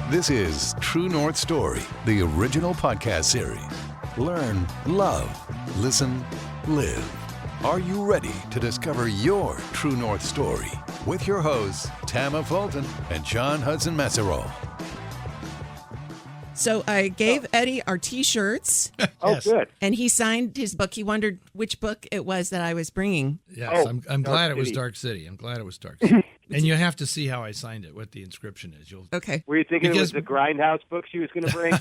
This is True North Story, the original podcast series. Learn, love, listen, live. Are you ready to discover your True North Story? With your hosts, Tama Fulton and John Hudson Messerol. So I gave Eddie our T-shirts. Oh, good. And he signed his book. He wondered which book it was that I was bringing. Yes, I'm glad it was Dark City. I'm glad it was Dark City. And you have to see how I signed it, what the inscription is. Okay. Were you thinking it was the Grindhouse book she was going to bring?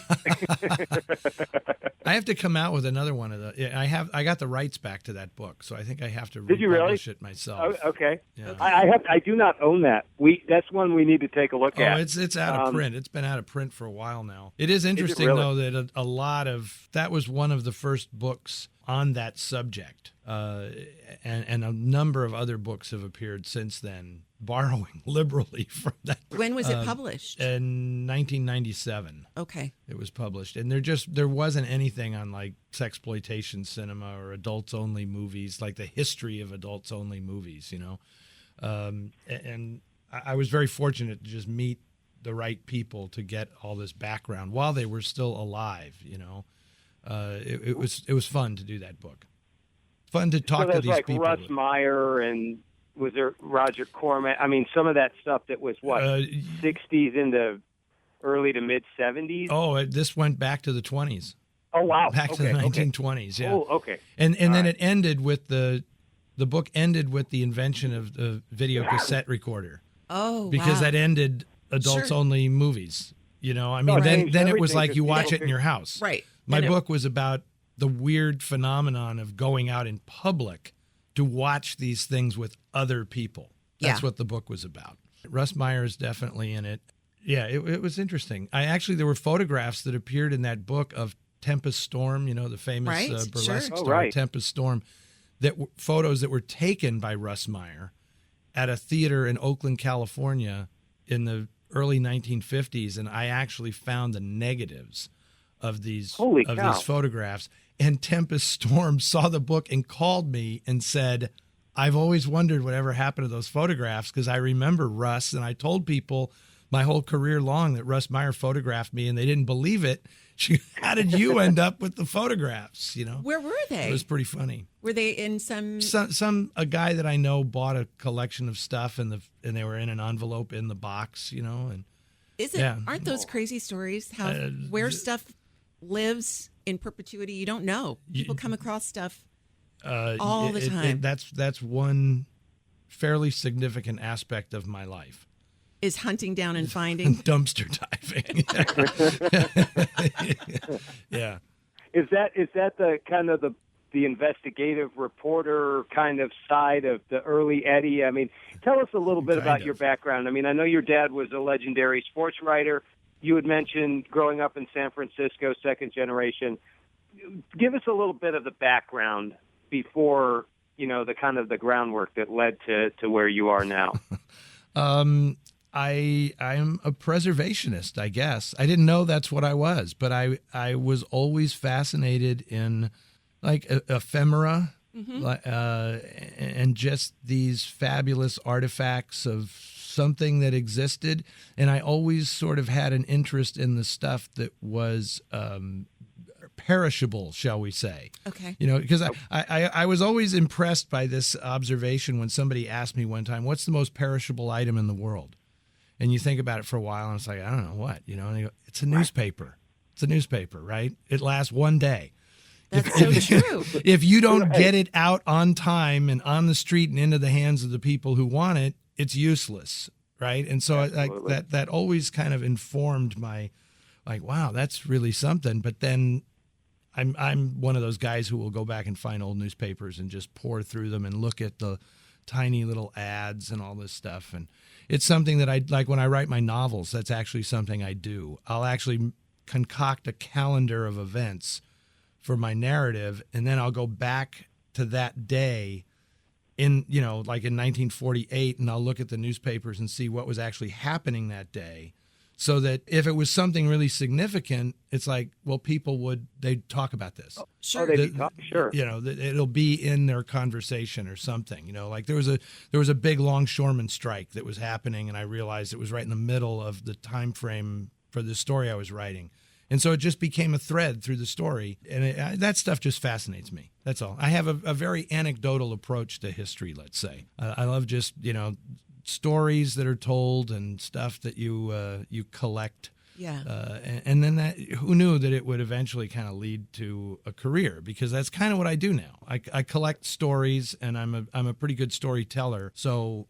I have to come out with another one of the. I got the rights back to that book, so I think I have to Did you really? republish it myself. Oh, okay. Yeah. I do not own that. That's one we need to take a look at. It's out of print. It's been out of print for a while now. It is interesting though that a lot of that was one of the first books on that subject, and a number of other books have appeared since then, borrowing liberally from that. When was it published? In 1997. Okay. It was published, and there wasn't anything on like sexploitation cinema or adults only movies, like the history of adults only movies, and I was very fortunate to just meet the right people to get all this background while they were still alive. It was fun to do that book. Fun to talk to these like people. Russ Meyer and was there Roger Corman? I mean, some of that stuff that was 60s into early to mid 70s. Oh, this went back to the 20s. Oh wow, back to the 1920s. Yeah. Oh, okay. And then it ended with the book ended with the invention of the video cassette recorder. Oh, because that ended adults only movies. Then it was like you watch it in your house. Right. My book was about the weird phenomenon of going out in public to watch these things with other people. That's what the book was about. Russ Meyer is definitely in it. Yeah, it was interesting. There were photographs that appeared in that book of Tempest Storm, the famous burlesque star Tempest Storm, photos that were taken by Russ Meyer at a theater in Oakland, California in the early 1950s, and I actually found the negatives of these photographs. And Tempest Storm saw the book and called me and said, "I've always wondered whatever happened to those photographs because I remember Russ, and I told people my whole career long that Russ Meyer photographed me, and they didn't believe it. How did you end up with the photographs?" Where were they? It was pretty funny. Were they in some a guy that I know bought a collection of stuff, and they were in an envelope in the box, and aren't those crazy stories how where stuff lives in perpetuity? You don't know. People come across stuff all the time. That's one fairly significant aspect of my life. Is hunting down and finding. Dumpster diving. Yeah. Is that the kind of the investigative reporter kind of side of the early Eddie? I mean, tell us a little bit about your background. I mean, I know your dad was a legendary sports writer. You had mentioned growing up in San Francisco, second generation. Give us a little bit of the background before, the kind of the groundwork that led to where you are now. I'm a preservationist, I guess. I didn't know that's what I was, but I was always fascinated in like ephemera, and just these fabulous artifacts of something that existed. And I always sort of had an interest in the stuff that was perishable, shall we say. Okay. Because I was always impressed by this observation when somebody asked me one time, "What's the most perishable item in the world?" And you think about it for a while, and it's like, I don't know what, and they go, "It's a newspaper. It's a newspaper, right? It lasts one day." That's so true. If you don't get it out on time and on the street and into the hands of the people who want it, it's useless, right? And so that always kind of informed my, like, wow, that's really something. But then I'm one of those guys who will go back and find old newspapers and just pour through them and look at the tiny little ads and all this stuff. And it's something that I like when I write my novels. That's actually something I do. I'll actually concoct a calendar of events for my narrative, and then I'll go back to that day in, like in 1948, and I'll look at the newspapers and see what was actually happening that day So that if it was something really significant, it's like, well, they'd talk about this. Sure. Sure. You know, it'll be in their conversation or something. You know, like there was a big longshoreman strike that was happening, and I realized it was right in the middle of the time frame for the story I was writing. And so it just became a thread through the story. And that stuff just fascinates me. That's all. I have a very anecdotal approach to history, let's say. I love just, you know, stories that are told and stuff that you collect. Yeah. And then who knew that it would eventually kind of lead to a career, because that's kind of what I do now. I collect stories, and I'm a pretty good storyteller. So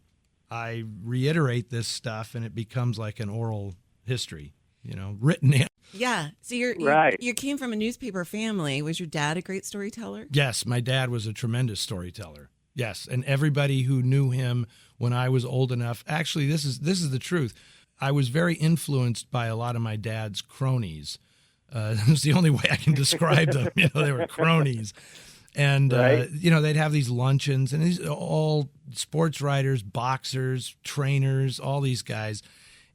I reiterate this stuff, and it becomes like an oral history, you know, written in. Yeah. So you came from a newspaper family. Was your dad a great storyteller? Yes, my dad was a tremendous storyteller. Yes, and everybody who knew him when I was old enough, actually, this is the truth. I was very influenced by a lot of my dad's cronies. That's the only way I can describe them. You know, they were cronies. And, you know, they'd have these luncheons, and these all sports writers, boxers, trainers, all these guys.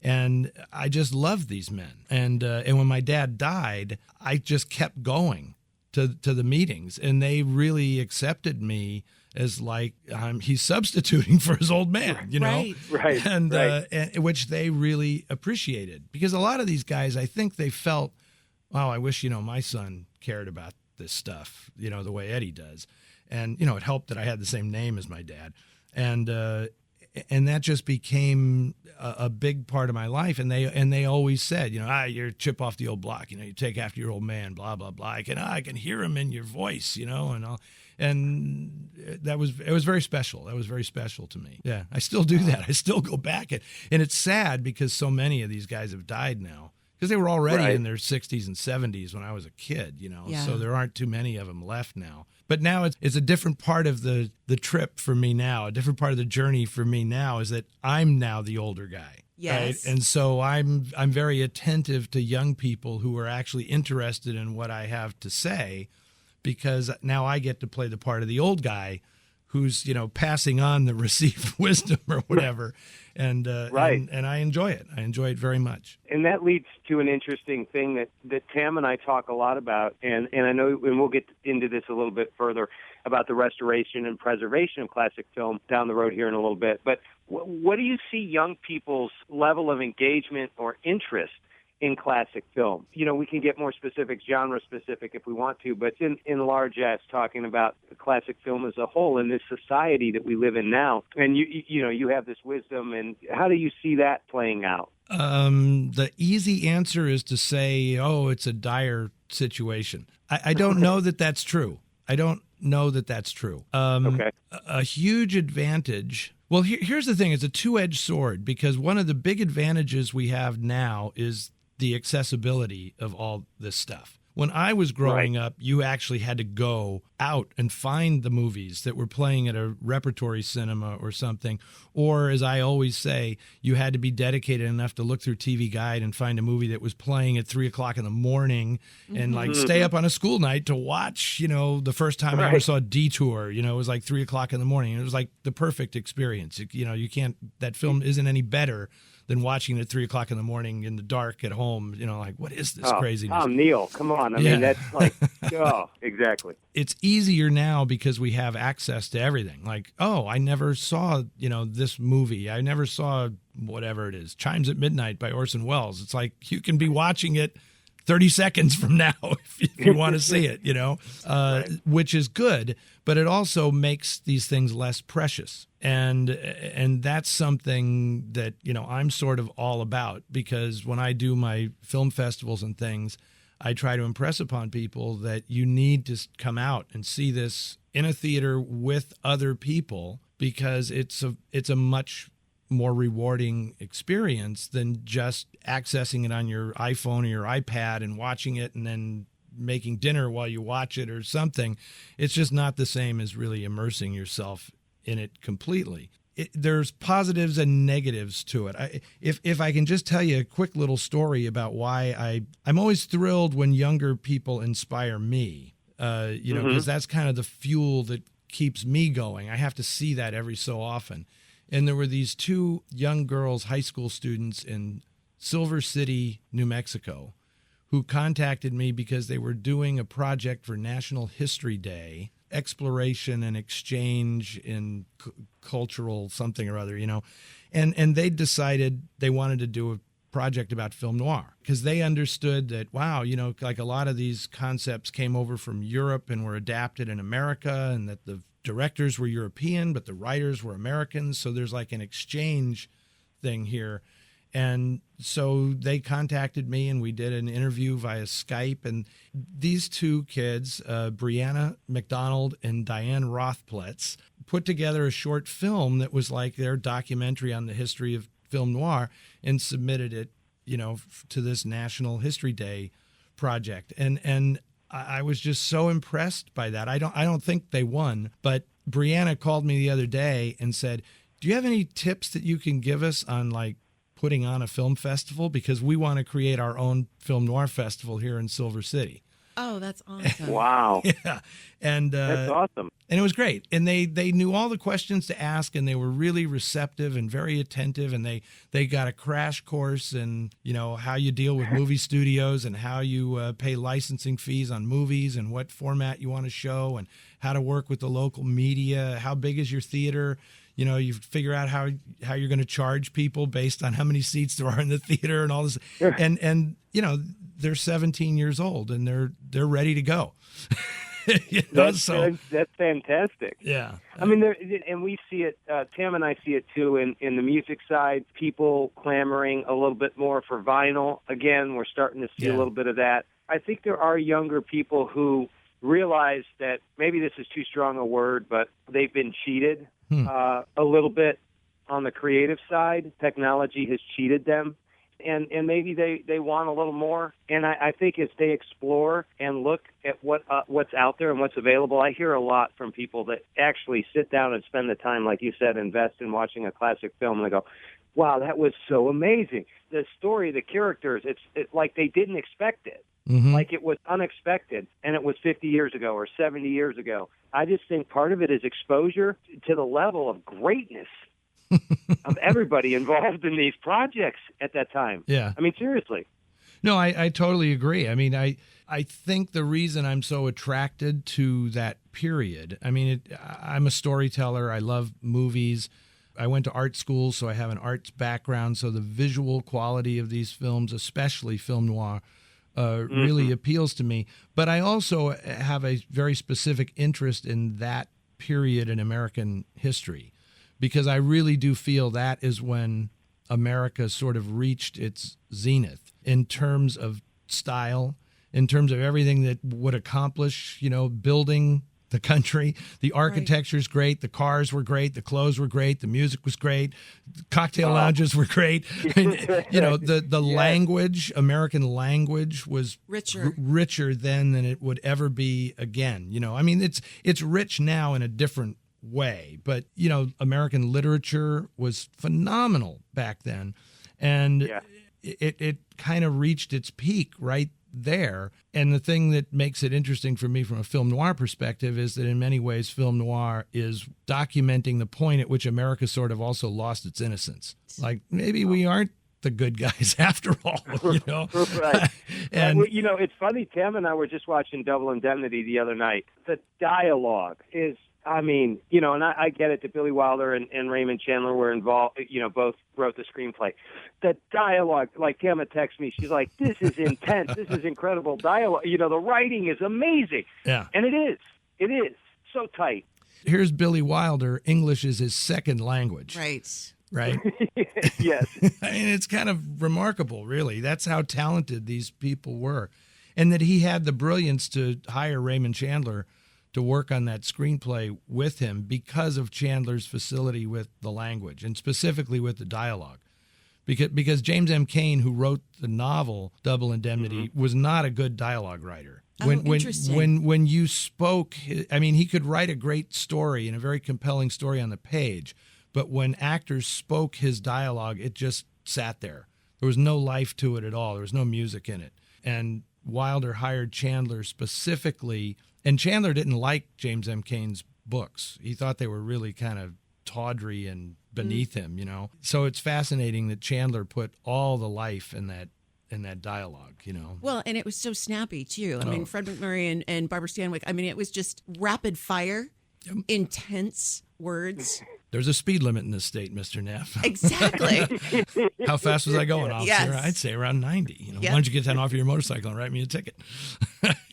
And I just loved these men. And when my dad died, I just kept going to the meetings, and they really accepted me as like he's substituting for his old man, you know, right, and which they really appreciated, because a lot of these guys, I think they felt, wow, I wish, you know, my son cared about this stuff, you know, the way Eddie does, and you know, it helped that I had the same name as my dad, and that just became a big part of my life, and they always said, you know, you're a chip off the old block, you know, you take after your old man, blah blah blah. I can hear him in your voice, you know, and all. And it was very special. That was very special to me. Yeah, I still do that. I still go back. And it's sad because so many of these guys have died now, because they were already in their 60s and 70s when I was a kid, you know. Yeah. So there aren't too many of them left now. But now it's a different part of the trip for me now. A different part of the journey for me now is that I'm now the older guy. Yes. Right? And so I'm very attentive to young people who are actually interested in what I have to say, because now I get to play the part of the old guy who's, you know, passing on the received wisdom or whatever. And I enjoy it. I enjoy it very much. And that leads to an interesting thing that Tam and I talk a lot about, and I know, and we'll get into this a little bit further about the restoration and preservation of classic film down the road here in a little bit. But what do you see young people's level of engagement or interest in classic film? You know, we can get more specific, genre specific if we want to, but in large as talking about classic film as a whole in this society that we live in now. And you know, you have this wisdom, and how do you see that playing out? The easy answer is to say, oh, it's a dire situation. I don't know that that's true. I don't know that that's true. Okay. A huge advantage. Well, here's the thing. It's a two-edged sword, because one of the big advantages we have now is the accessibility of all this stuff. When I was growing up, you actually had to go out and find the movies that were playing at a repertory cinema or something. Or, as I always say, you had to be dedicated enough to look through TV Guide and find a movie that was playing at 3 o'clock in the morning and like stay up on a school night to watch. You know, the first time I ever saw Detour, you know, it was like 3 o'clock in the morning. It was like the perfect experience. You know, you can't, that film isn't any better than watching it at 3 o'clock in the morning in the dark at home. You know, like, what is this craziness? Oh, Neil, come on. I mean, that's like, exactly. It's easier now because we have access to everything. Like, oh, I never saw, you know, this movie. I never saw whatever it is, Chimes at Midnight by Orson Welles. It's like you can be watching it 30 seconds from now if you want to see it, you know, which is good, but it also makes these things less precious. And that's something that, you know, I'm sort of all about, because when I do my film festivals and things, I try to impress upon people that you need to come out and see this in a theater with other people, because it's a much more rewarding experience than just accessing it on your iPhone or your iPad and watching it and then making dinner while you watch it or something. It's just not the same as really immersing yourself in it completely. There's positives and negatives to it. If I can just tell you a quick little story about why I'm always thrilled when younger people inspire me, you know, because that's kind of the fuel that keeps me going. I have to see that every so often. And there were these two young girls, high school students in Silver City, New Mexico, who contacted me because they were doing a project for National History Day, exploration and exchange in cultural something or other, and they decided they wanted to do a project about film noir because they understood that, wow, like a lot of these concepts came over from Europe and were adapted in America, and that the directors were European, but the writers were Americans. So there's like an exchange thing here. And so they contacted me, and we did an interview via Skype. And these two kids, Brianna McDonald and Diane Rothpletz, put together a short film that was like their documentary on the history of film noir and submitted it, to this National History Day project. And I was just so impressed by that. I don't think they won, but Brianna called me the other day and said, "Do you have any tips that you can give us on like putting on a film festival? Because we want to create our own film noir festival here in Silver City." Oh, that's awesome. Wow. Yeah. And that's awesome. And it was great. And they knew all the questions to ask, and they were really receptive and very attentive. And they got a crash course in, how you deal with movie studios and how you pay licensing fees on movies and what format you want to show and how to work with the local media. How big is your theater? You figure out how you're going to charge people based on how many seats there are in the theater and all this. Sure. And they're 17 years old and they're ready to go. That's fantastic. Yeah. I mean, and we see it, Tam and I see it too in the music side, people clamoring a little bit more for vinyl. Again, we're starting to see a little bit of that. I think there are younger people who realize that maybe this is too strong a word, but they've been cheated a little bit on the creative side. Technology has cheated them. And maybe they want a little more. And I think as they explore and look at what's out there and what's available, I hear a lot from people that actually sit down and spend the time, like you said, invest in watching a classic film, and they go, wow, that was so amazing. The story, the characters, it's like they didn't expect it. Mm-hmm. Like it was unexpected, and it was 50 years ago or 70 years ago. I just think part of it is exposure to the level of greatness of everybody involved in these projects at that time. Yeah. I mean, seriously. No, I totally agree. I mean, I think the reason I'm so attracted to that period, I'm a storyteller. I love movies. I went to art school, so I have an arts background. So the visual quality of these films, especially film noir, really appeals to me. But I also have a very specific interest in that period in American history, because I really do feel that is when America sort of reached its zenith in terms of style, in terms of everything that would accomplish, building the country. The architecture's great. The cars were great. The clothes were great. The music was great. Cocktail lounges were great. The language, American language, was richer then than it would ever be again. It's rich now in a different way, but American literature was phenomenal back then, and it kind of reached its peak right there. And the thing that makes it interesting for me from a film noir perspective is that in many ways film noir is documenting the point at which America sort of also lost its innocence. Like, maybe we aren't the good guys after all, Right. And it's funny, Tim and I were just watching Double Indemnity the other night. The dialogue is, and I get it that Billy Wilder and Raymond Chandler were involved, both wrote the screenplay. The dialogue, like Tamma texts me, she's like, this is intense, this is incredible dialogue. The writing is amazing. Yeah. And it is so tight. Here's Billy Wilder, English is his second language. Right? Yes. It's kind of remarkable, really. That's how talented these people were. And that he had the brilliance to hire Raymond Chandler to work on that screenplay with him because of Chandler's facility with the language and specifically with the dialogue. Because James M. Cain, who wrote the novel Double Indemnity, was not a good dialogue writer. Interesting. When you spoke, he could write a great story and a very compelling story on the page, but when actors spoke his dialogue, it just sat there. There was no life to it at all. There was no music in it. And Wilder hired Chandler specifically, and Chandler didn't like James M. Cain's books. He thought they were really kind of tawdry and beneath him, you know. So it's fascinating that Chandler put all the life in that dialogue, you know. Well, and it was so snappy too. I mean, Fred MacMurray and Barbara Stanwyck. I mean, it was just rapid fire, intense words. There's a speed limit in this state, Mr. Neff. Exactly. How fast was I going, officer? Yes. I'd say around 90. You know, why don't you get 10 off of your motorcycle and write me a ticket?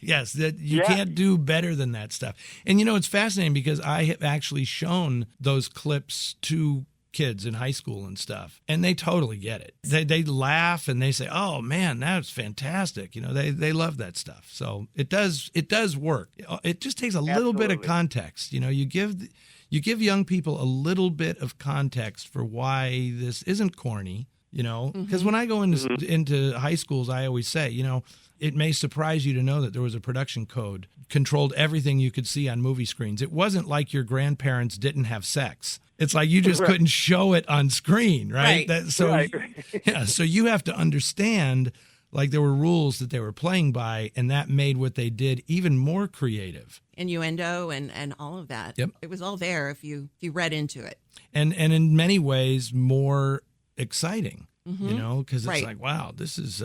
Yes, you can't do better than that stuff. And, you know, it's fascinating because I have actually shown those clips to kids in high school and stuff, and they totally get it. They laugh and they say, "Oh man, that's fantastic!" You know, they love that stuff. So it does work. It just takes a little bit of context. You know, you give young people a little bit of context for why this isn't corny. You know, because when I go into high schools, I always say, you know, it may surprise you to know that there was a production code controlled everything you could see on movie screens. It wasn't like your grandparents didn't have sex. It's like you just couldn't show it on screen, right? So you have to understand, like, there were rules that they were playing by, and that made what they did even more creative. Innuendo and all of that. Yep. It was all there if you read into it. And in many ways more exciting, you know, because it's like, wow, this is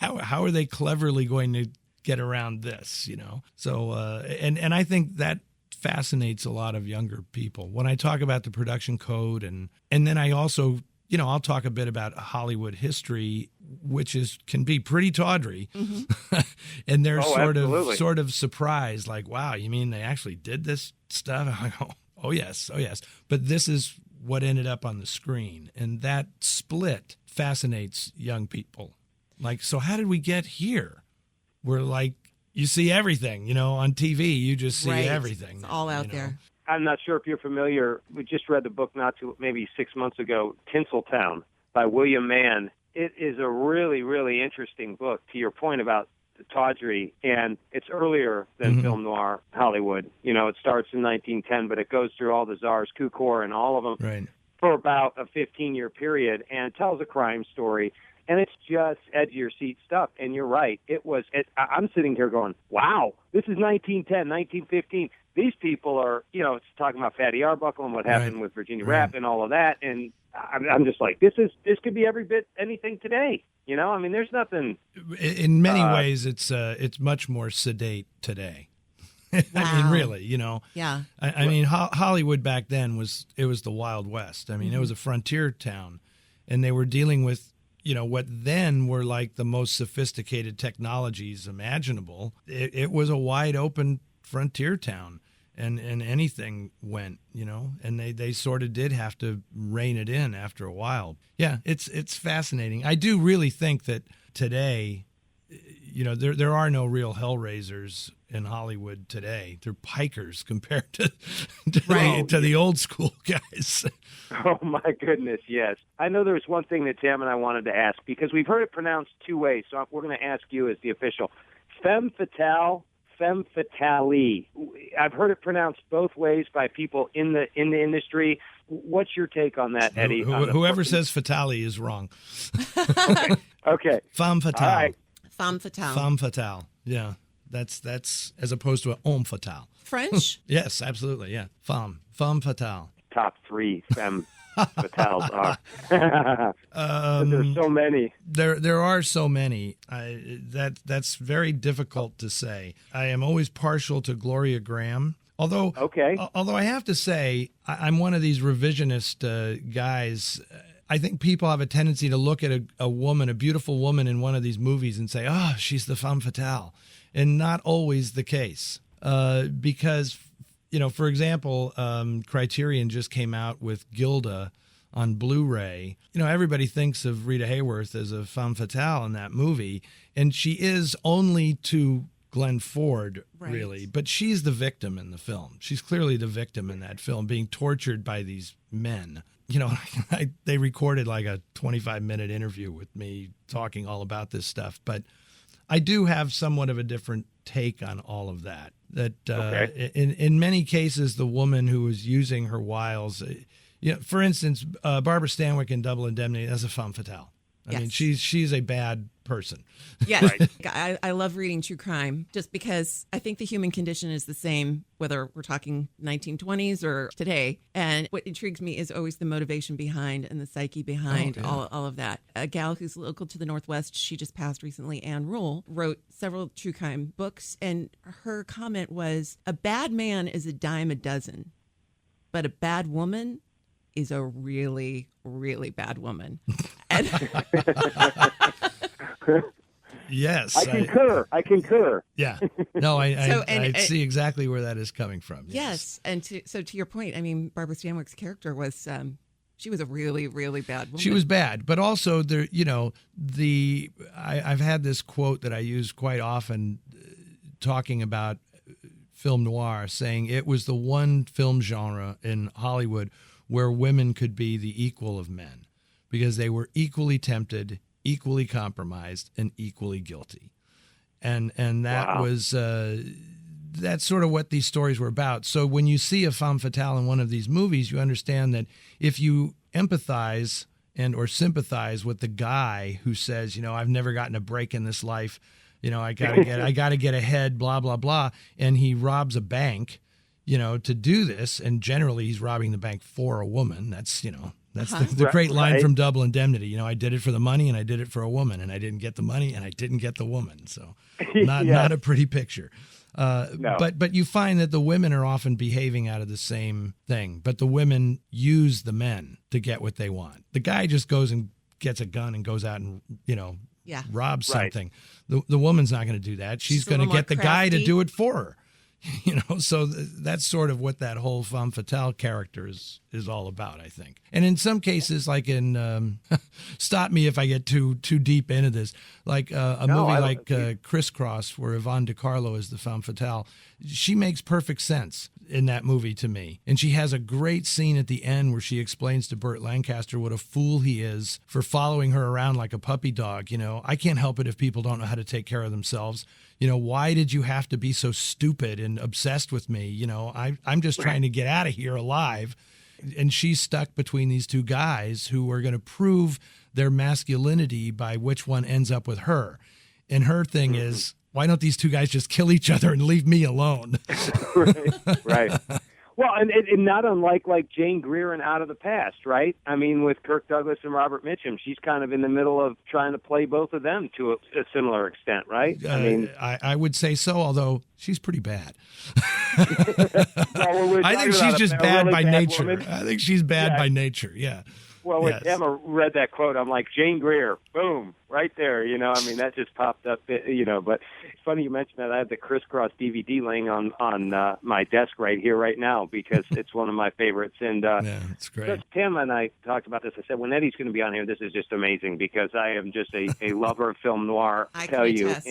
how are they cleverly going to get around this, you know? So and I think that fascinates a lot of younger people when I talk about the production code, and then I also, you know, I'll talk a bit about Hollywood history, which can be pretty tawdry, and they're sort of surprised, like, wow, you mean they actually did this stuff? I go, oh yes, but this is what ended up on the screen, and that split fascinates young people. Like, so how did we get here? We're like, you see everything, you know, on TV. You just see everything. It's all out there. I'm not sure if you're familiar. We just read the book maybe 6 months ago, Tinseltown by William Mann. It is a really, really interesting book, to your point about the tawdry, and it's earlier than film noir Hollywood. You know, it starts in 1910, but it goes through all the czars, Kuchar and all of them for about a 15-year period, and it tells a crime story. And it's just edge-of-your-seat stuff. And you're right. I'm sitting here going, wow, this is 1910, 1915. These people are, you know, it's talking about Fatty Arbuckle and what happened with Virginia Rapp and all of that. And I'm just like, this could be every bit anything today. You know, I mean, there's nothing. In many ways, it's much more sedate today. I mean, really, you know. Yeah. I mean, Hollywood back then was the Wild West. I mean, it was a frontier town, and they were dealing with, you know, what then were like the most sophisticated technologies imaginable. It was a wide open frontier town, and anything went, you know, and they sort of did have to rein it in after a while. Yeah, it's fascinating. I do really think that today, you know, there are no real hellraisers in Hollywood today. They're pikers compared to the old school guys. Oh, my goodness, yes. I know there was one thing that Tam and I wanted to ask, because we've heard it pronounced two ways, so we're going to ask you as the official. Femme Fatale, Femme Fatale. I've heard it pronounced both ways by people in the industry. What's your take on that, Eddie? Whoever says Fatale is wrong. Okay. Femme Fatale. All right. Femme Fatale. Femme Fatale. Yeah. That's as opposed to an homme fatale. French? Yes, absolutely. Yeah. Femme Fatale. Top three femme fatales are. There's so many. There are so many. That's very difficult to say. I am always partial to Gloria Graham. Although I have to say, I'm one of these revisionist guys. I think people have a tendency to look at a woman, a beautiful woman in one of these movies and say, oh, she's the femme fatale. And not always the case. Because, you know, for example, Criterion just came out with Gilda on Blu-ray. You know, everybody thinks of Rita Hayworth as a femme fatale in that movie. And she is only to Glenn Ford, really. But she's the victim in the film. She's clearly the victim in that film, being tortured by these men. You know, they recorded like a 25-minute interview with me talking all about this stuff. But I do have somewhat of a different take on all of that. In many cases, the woman who was using her wiles, you know, for instance, Barbara Stanwyck in Double Indemnity, that's a femme fatale. I mean, she's a bad person. Yes. Right. I love reading true crime just because I think the human condition is the same, whether we're talking 1920s or today. And what intrigues me is always the motivation behind and the psyche behind all of that. A gal who's local to the Northwest, she just passed recently, Anne Rule, wrote several true crime books. And her comment was, a bad man is a dime a dozen, but a bad woman is a really, really bad woman. And yes. I concur. Yeah. No, I see exactly where that is coming from. Yes. And to your point, I mean, Barbara Stanwyck's character was, she was a really, really bad woman. She was bad, but also there, I've had this quote that I use quite often talking about film noir, saying it was the one film genre in Hollywood where women could be the equal of men because they were equally tempted, equally compromised, and equally guilty. And that was that's sort of what these stories were about. So when you see a femme fatale in one of these movies, you understand that if you empathize and or sympathize with the guy who says, I've never gotten a break in this life, I gotta get ahead, blah, blah, blah, and he robs a bank, to do this, and generally he's robbing the bank for a woman. That's, that's the great line from Double Indemnity. I did it for the money and I did it for a woman, and I didn't get the money and I didn't get the woman. So not a pretty picture. No. But you find that the women are often behaving out of the same thing, but the women use the men to get what they want. The guy just goes and gets a gun and goes out and, robs something. The woman's not going to do that. She's going to get the guy to do it for her. So that's sort of what that whole femme fatale character is all about, I think. And in some cases, like in stop me if I get too deep into this, like movie like Crisscross, where Yvonne DiCarlo is the femme fatale, she makes perfect sense in that movie to me. And she has a great scene at the end where she explains to Burt Lancaster what a fool he is for following her around like a puppy dog. I can't help it if people don't know how to take care of themselves. Why did you have to be so stupid and obsessed with me? I'm just trying to get out of here alive. And she's stuck between these two guys who are going to prove their masculinity by which one ends up with her. And her thing is, why don't these two guys just kill each other and leave me alone? Right. Well, and not unlike like Jane Greer in Out of the Past, right? I mean, with Kirk Douglas and Robert Mitchum, she's kind of in the middle of trying to play both of them to a similar extent, right? I would say so, although she's pretty bad. Well, I think she's just bad by nature. Woman. I think she's bad by nature, yeah. Well, when Emma read that quote, I'm like, Jane Greer, boom, right there. That just popped up, But it's funny you mentioned that. I have the Crisscross DVD laying on my desk right here, right now, because it's one of my favorites. And it's great. Tim and I talked about this. I said, when Eddie's going to be on here, this is just amazing because I am just a lover of film noir. I can attest.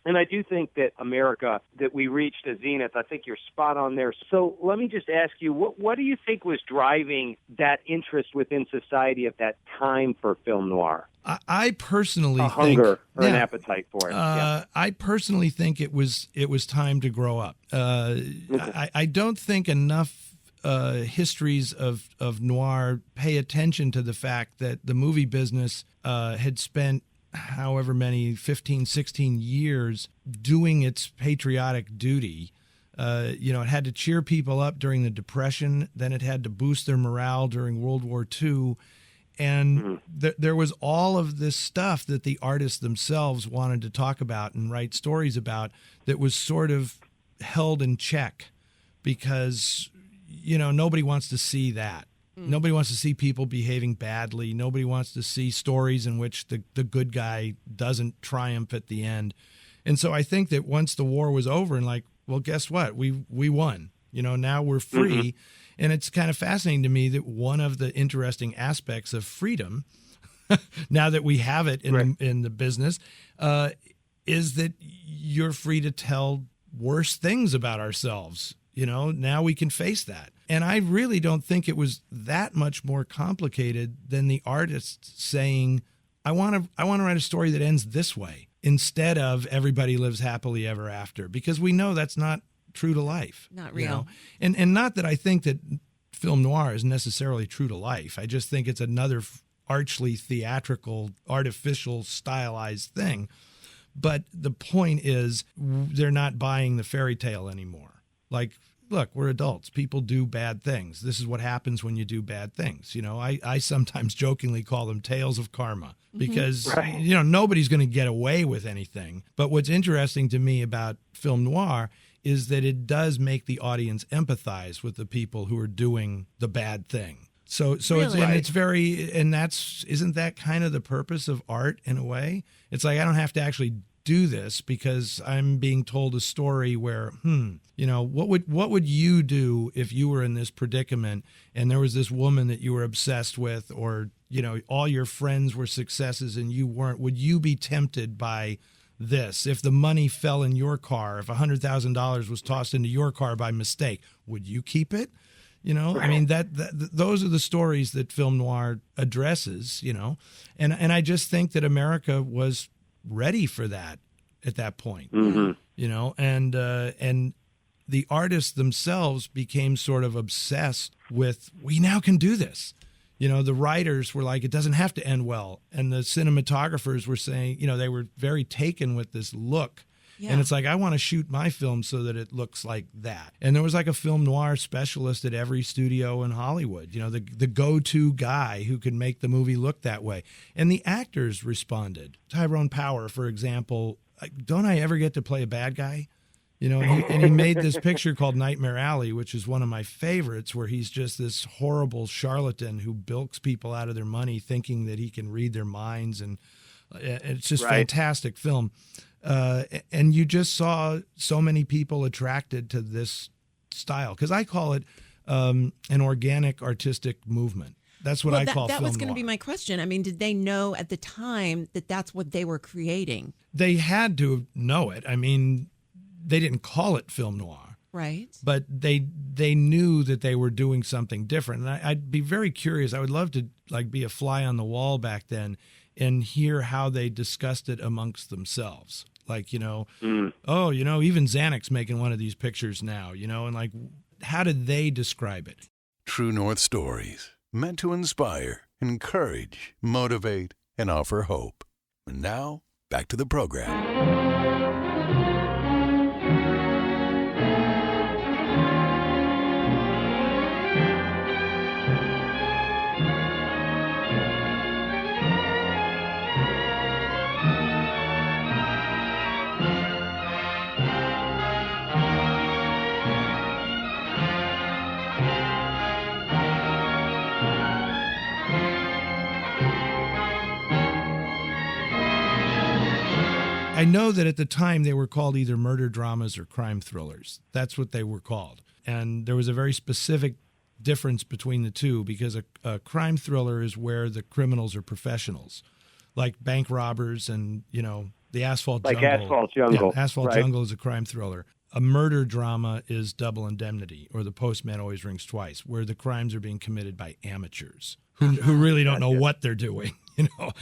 And I do think that America, that we reached a zenith. I think you're spot on there. So let me just ask you, what do you think was driving that interest within society at that time for film noir? I personally think hunger or an appetite for it. I personally think it was time to grow up. I don't think enough histories of noir pay attention to the fact that the movie business had spent however many 15, 16 years doing its patriotic duty. It had to cheer people up during the Depression, then it had to boost their morale during World War II. And there was all of this stuff that the artists themselves wanted to talk about and write stories about that was sort of held in check because, nobody wants to see that. Nobody wants to see people behaving badly. Nobody wants to see stories in which the good guy doesn't triumph at the end. And so I think that once the war was over and well, guess what? We won. Now we're free. And it's kind of fascinating to me that one of the interesting aspects of freedom, now that we have it in the business, is that you're free to tell worse things about ourselves. Now we can face that. And I really don't think it was that much more complicated than the artist saying, I want to write a story that ends this way instead of everybody lives happily ever after, because we know that's not true to life. Not real. And not that I think that film noir is necessarily true to life. I just think it's another archly theatrical, artificial, stylized thing. But the point is, they're not buying the fairy tale anymore. Like, look, we're adults. People do bad things. This is what happens when you do bad things. You know, I sometimes jokingly call them tales of karma because, you know, nobody's going to get away with anything. But what's interesting to me about film noir is that it does make the audience empathize with the people who are doing the bad thing. So really? It's very, and isn't that kind of the purpose of art in a way? It's like, I don't have to actually do this because I'm being told a story where, you know, what would you do if you were in this predicament and there was this woman that you were obsessed with, or, you know, all your friends were successes and you weren't? Would you be tempted by this? If the money fell in your car, if $100,000 was tossed into your car by mistake, would you keep it? You know, I mean, those are the stories that film noir addresses, you know, and I just think that America was ready for that at that point, you know, and the artists themselves became sort of obsessed with, we now can do this. You know, the writers were like, it doesn't have to end well. And the cinematographers were saying, you know, they were very taken with this look. Yeah. And it's like, I want to shoot my film so that it looks like that. And there was like a film noir specialist at every studio in Hollywood, you know, the go-to guy who could make the movie look that way. And the actors responded. Tyrone Power, for example, don't I ever get to play a bad guy? You know, and he made this picture called Nightmare Alley, which is one of my favorites, where he's just this horrible charlatan who bilks people out of their money thinking that he can read their minds. And it's just fantastic film. And you just saw so many people attracted to this style, because I call it an organic artistic movement. That's what I call film noir. That was going to be my question. I mean, did they know at the time that that's what they were creating? They had to know it. I mean, they didn't call it film noir. Right. But they knew that they were doing something different. And I'd be very curious. I would love to like be a fly on the wall back then and hear how they discussed it amongst themselves. Like, you know, oh, you know, even Zanuck's making one of these pictures now, you know, and like, how did they describe it? True North Stories, meant to inspire, encourage, motivate, and offer hope. And now, back to the program. I know that at the time they were called either murder dramas or crime thrillers. That's what they were called. And there was a very specific difference between the two, because a crime thriller is where the criminals are professionals, like bank robbers and, you know, the Asphalt Jungle. Like Asphalt Jungle. Yeah, Asphalt Jungle is a crime thriller. A murder drama is Double Indemnity, or The Postman Always Rings Twice, where the crimes are being committed by amateurs who really don't know what they're doing. You know,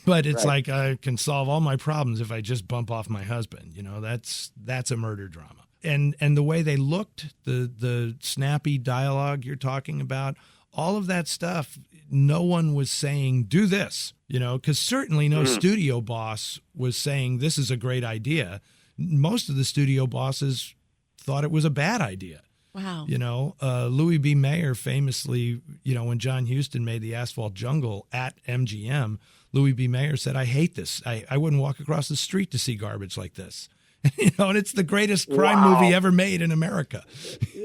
but it's like, I can solve all my problems if I just bump off my husband. You know, that's a murder drama. And the way they looked, the snappy dialogue you're talking about, all of that stuff, no one was saying, do this, you know, because certainly no studio boss was saying this is a great idea. Most of the studio bosses thought it was a bad idea. Wow. You know, Louis B. Mayer famously, you know, when John Huston made the Asphalt Jungle at MGM, Louis B. Mayer said, I hate this. I wouldn't walk across the street to see garbage like this. You know, and it's the greatest crime movie ever made in America.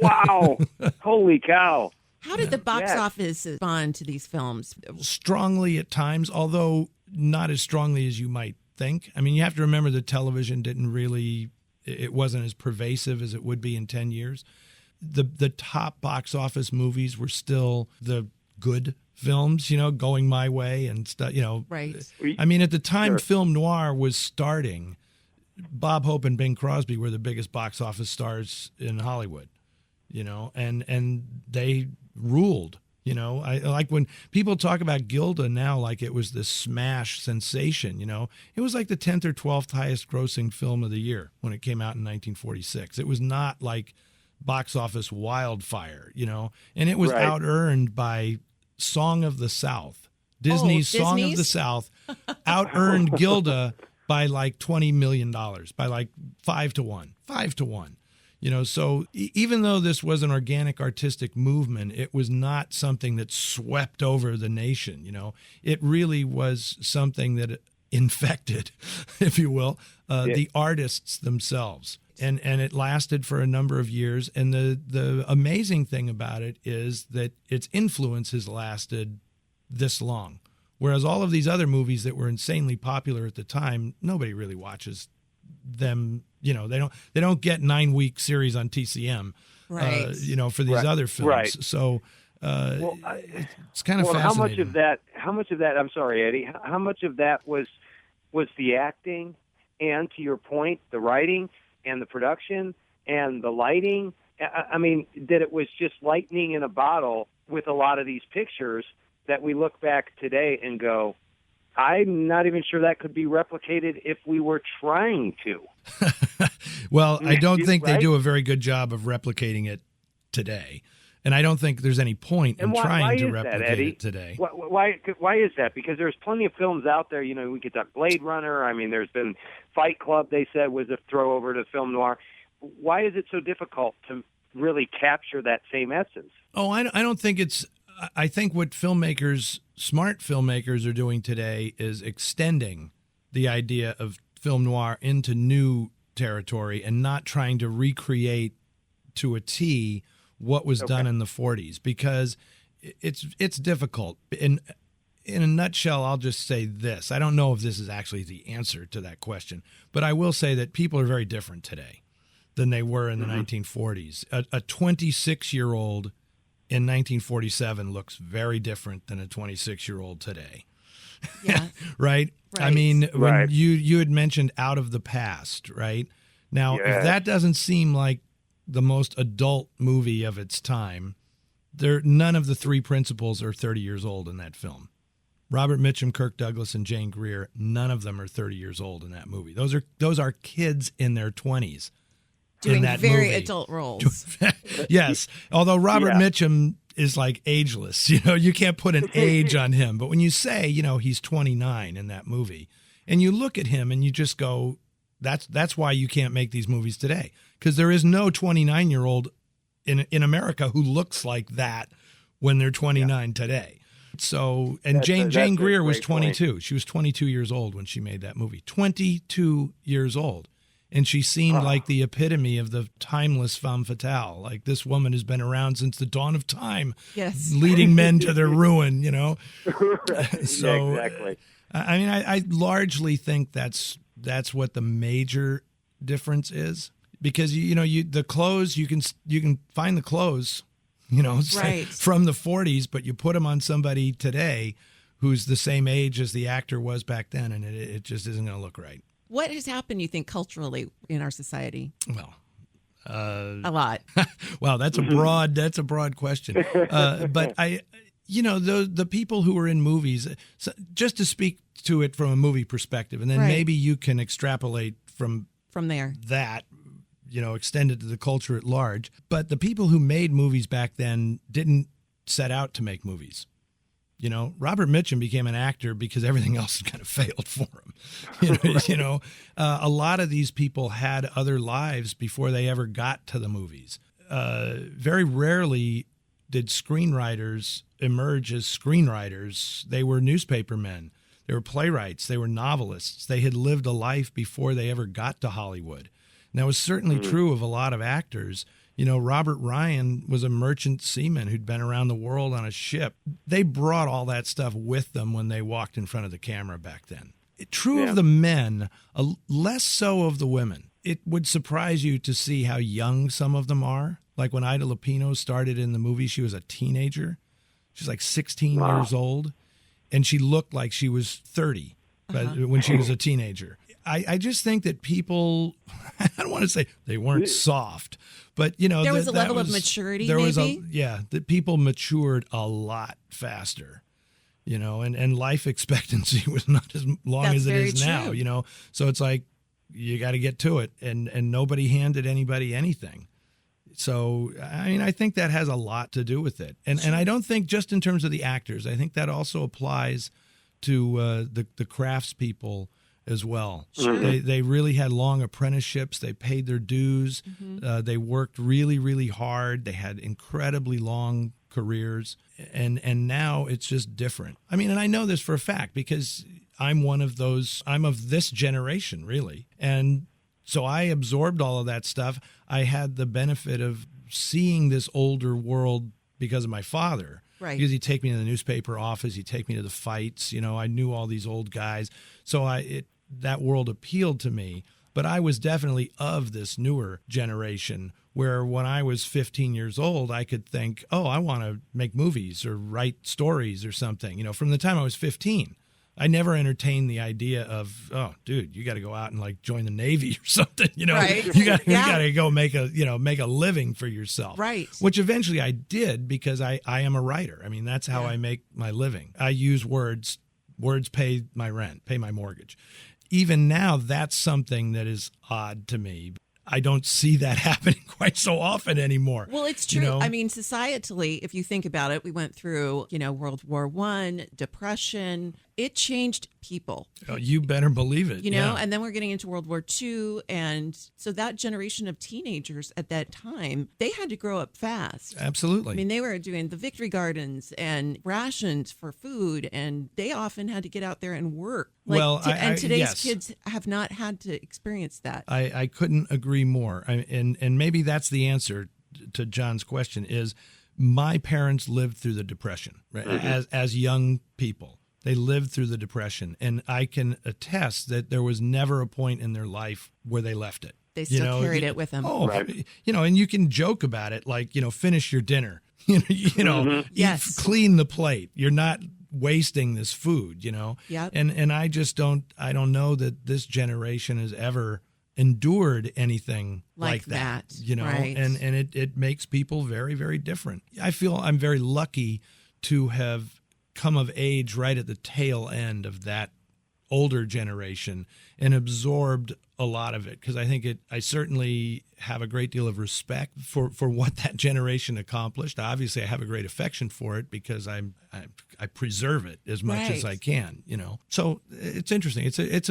Wow. Holy cow. How did the box office respond to these films? Strongly at times, although not as strongly as you might think. I mean, you have to remember that television it wasn't as pervasive as it would be in 10 years. The top box office movies were still the good films, you know, Going My Way and stuff, you know. Right. I mean, at the time film noir was starting, Bob Hope and Bing Crosby were the biggest box office stars in Hollywood, you know, and they ruled. You know, I like when people talk about Gilda now like it was this smash sensation, you know. It was like the 10th or 12th highest grossing film of the year when it came out in 1946. It was not like box office wildfire, you know, and it was out-earned by Song of the South, Disney's Song of the South out-earned Gilda by like $20 million, by like 5 to 1. 5 to 1. So even though this was an organic artistic movement, it was not something that swept over the nation. It really was something that infected, if you will, the artists themselves. And it lasted for a number of years. And the amazing thing about it is that its influence has lasted this long. Whereas all of these other movies that were insanely popular at the time, nobody really watches them. They don't get 9-week series on TCM, right? For these other films. Right. So it's kind of fascinating. How much of that? I'm sorry, Eddie. How much of that was the acting, and to your point, the writing and the production and the lighting? I mean, that it was just lightning in a bottle with a lot of these pictures that we look back today and go, I'm not even sure that could be replicated if we were trying to. Well, I don't think they do a very good job of replicating it today. And I don't think there's any point in trying to replicate it today. Why is that? Because there's plenty of films out there. We could talk Blade Runner. I mean, there's been Fight Club, they said, was a throw over to film noir. Why is it so difficult to really capture that same essence? Oh, I don't think it's... I think what smart filmmakers are doing today is extending the idea of film noir into new territory and not trying to recreate to a T what was done in the 40s, because it's difficult. In a nutshell, I'll just say this. I don't know if this is actually the answer to that question, but I will say that people are very different today than they were in the 1940s. A 26-year-old in 1947 looks very different than a 26-year-old today. Yeah. Right? I mean, when you had mentioned Out of the Past, right? Now, if that doesn't seem like the most adult movie of its time, none of the three principals are 30 years old in that film. Robert Mitchum, Kirk Douglas, and Jane Greer, none of them are 30 years old in that movie. Those are kids in their 20s. Doing in that very movie. adult roles. Yes. Although Robert Mitchum is like ageless. You can't put an age on him. But when you say, he's 29 in that movie, and you look at him and you just go, that's why you can't make these movies today. Because there is no 29-year-old in America who looks like that when they're 29 today. So, and Jane Greer was 22. Point. She was 22 years old when she made that movie. 22 years old. And she seemed like the epitome of the timeless femme fatale. Like, this woman has been around since the dawn of time, leading men to their ruin, Right. So, exactly. I mean, I largely think that's what the major difference is. Because, the clothes, you can find the clothes, from the 40s, but you put them on somebody today who's the same age as the actor was back then, and it just isn't going to look right. What has happened, you think, culturally in our society? Well, a lot. Well, that's a broad question. But the people who are in movies, so just to speak to it from a movie perspective, and then maybe you can extrapolate from there that, extend it to the culture at large. But the people who made movies back then didn't set out to make movies. Robert Mitchum became an actor because everything else kind of failed for him. A lot of these people had other lives before they ever got to the movies. Very rarely did screenwriters emerge as screenwriters. They were newspapermen. They were playwrights. They were novelists. They had lived a life before they ever got to Hollywood. And that was certainly true of a lot of actors. Robert Ryan was a merchant seaman who'd been around the world on a ship. They brought all that stuff with them when they walked in front of the camera back then. True of the men, less so of the women. It would surprise you to see how young some of them are. Like when Ida Lupino started in the movie, she was a teenager. She's like 16 years old, and she looked like she was 30 when she was a teenager. I just think that people, I don't want to say they weren't soft, but, there was a level of maturity, that people matured a lot faster, and life expectancy was not as long as it is now, So it's like, you got to get to it, and nobody handed anybody anything. So, I mean, I think that has a lot to do with it. And I don't think just in terms of the actors. I think that also applies to the craftspeople as well. Sure. They really had long apprenticeships. They paid their dues. They worked really, really hard. They had incredibly long careers. And now it's just different. I mean, and I know this for a fact because I'm of this generation, really. And so I absorbed all of that stuff. I had the benefit of seeing this older world because of my father. Right. Because he'd take me to the newspaper office, he'd take me to the fights. You know, I knew all these old guys. So that world appealed to me. But I was definitely of this newer generation where when I was 15 years old, I could think, oh, I want to make movies or write stories or something. You know, from the time I was 15. I never entertained the idea of, oh, dude, you got to go out and like join the Navy or something. You know, right. you got to go make a living for yourself. Right. Which eventually I did because I am a writer. I mean, that's how I make my living. I use words. Words pay my rent, pay my mortgage. Even now, that's something that is odd to me. I don't see that happening quite so often anymore. Well, it's true. You know? I mean, societally, if you think about it, we went through, World War I, Depression. It changed people. Oh, you better believe it. And then we're getting into World War II. And so that generation of teenagers at that time, they had to grow up fast. Absolutely. I mean, they were doing the victory gardens and rations for food, and they often had to get out there and work. And today's kids have not had to experience that. I couldn't agree more. And maybe that's the answer to John's question is my parents lived through the Depression, right? As young people. They lived through the Depression, and I can attest that there was never a point in their life where they left it. They still carried it with them. Oh, right. And you can joke about it, like, finish your dinner, eat, clean the plate. You're not wasting this food, Yep. And I just don't know that this generation has ever endured anything like that. Right. And it makes people very, very different. I feel I'm very lucky to have come of age right at the tail end of that older generation and absorbed a lot of it because I think I certainly have a great deal of respect for what that generation accomplished. Obviously, I have a great affection for it because I preserve it as much as I can. So it's interesting. It's